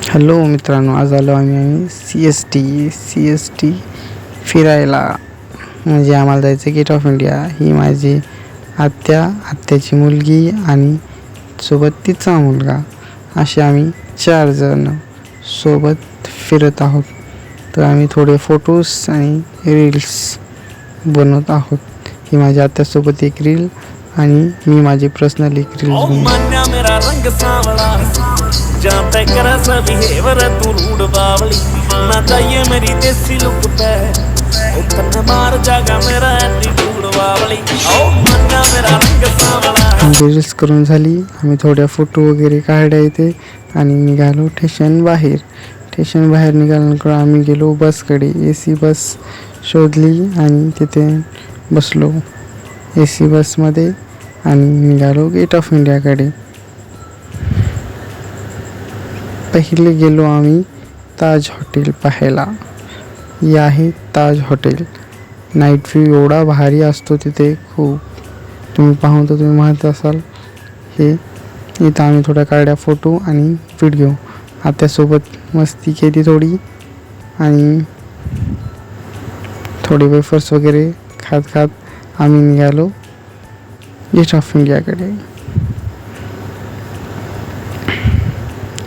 Hello मित्रांनो, आज आलो आम्ही सी एस टी फिरायला. म्हणजे आम्हाला जायचं गेट ऑफ इंडिया. ही माझी आत्याची मुलगी आणि सोबत तिचा मुलगा, असे आम्ही 4 जण सोबत फिरत आहोत. तर आम्ही थोडे फोटोज आणि रील्स बनवत आहोत. ही माझ्या आत्यासोबत एक रील आणि मी माझी पर्सनल एक रील. मेरा रंग सांवला जानते कर बिहेवर तू रूड बावली ना चाहिए मेरी देसी लुक पे उतन मार जागा मेरा एटीट्यूड बावली ओ मन्ना मेरा रंग सांवला. रील्स करून झाली. आम्ही थोड्या फोटो वगैरे काढल्या इथे आणि निघालो स्टेशन बाहेर निघाल्यानंतर आम्ही गेलो बसकडे. AC बस शोधली आणि तिथे बसलो AC बसमध्ये आणि निघालो गेट ऑफ इंडियाकडे. पहिले गेलो आम्ही ताज हॉटेल पाहायला. हे आहे ताज हॉटेल. नाईट व्ह्यू एवढा भारी असतो तिथे, खूप. तुम्ही पाहून तर तुम्ही माहीत असाल. हे इथं आम्ही थोड्या काढल्या फोटो आणि व्हिडिओ. आत्यासोबत मस्ती केली थोडी आणि थोडे वेफर्स वगैरे खात आम्ही निघालो गेट ऑफ इंडियाकडे.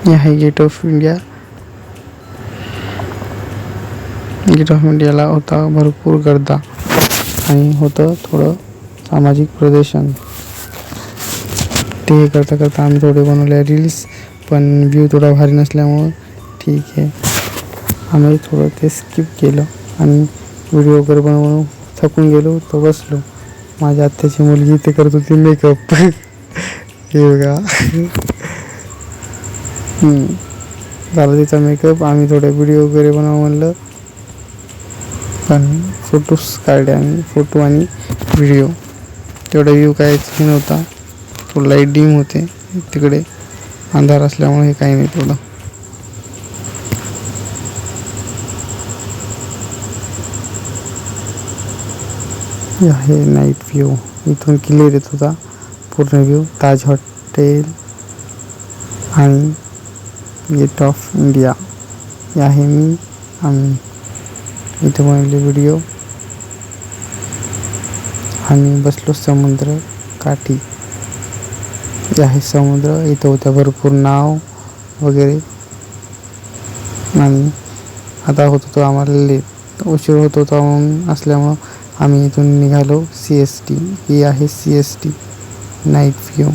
हे आहे gate of India. Gate of इंडियाला होता भरपूर गर्दा आणि होतं थोडं सामाजिक प्रदर्शन. ते करता आम्ही थोडे बनवले रील्स, पण व्ह्यू थोडा भारी नसल्यामुळं ठीक आहे, आम्ही थोडं ते स्किप केलं आणि व्हिडिओ वगैरे बनवून थकून गेलो तर बसलो. माझ्या आत्याची मुलगी ते करत होती मेकअप. हे बघा, झाला तिचा मेकअप. आम्ही थोडे व्हिडिओ वगैरे बनवू म्हणलं, पण फोटोज काढले आम्ही. फोटो आणि व्हिडिओ. तेवढा व्ह्यू काय नव्हता. तो लाईट डीम होते तिकडे, अंधार असल्यामुळे हे काही नाही तेवढं. हे आहे नाईट व्ह्यू. इथून क्लिअर येत होता पूर्ण व्ह्यू. ताज हॉटेल आणि गेट ऑफ इंडिया. हे आहे आम्ही इथे बनवले व्हिडिओ. आम्ही बसलो समुद्र काठी. हे आहे समुद्र. इथं होत्या भरपूर नाव वगैरे आणि आता होत होतो आम्हाला लेट, उशीर होत होता असल्यामुळं आम्ही इथून निघालो CST. ही आहे CST नाईट व्ह्यू.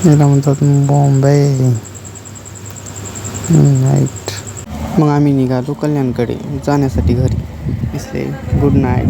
याला म्हणतात बॉम्बे नाईट. मग आम्ही निघालो कल्याणकडे जाण्यासाठी घरी. इसले गुड नाईट.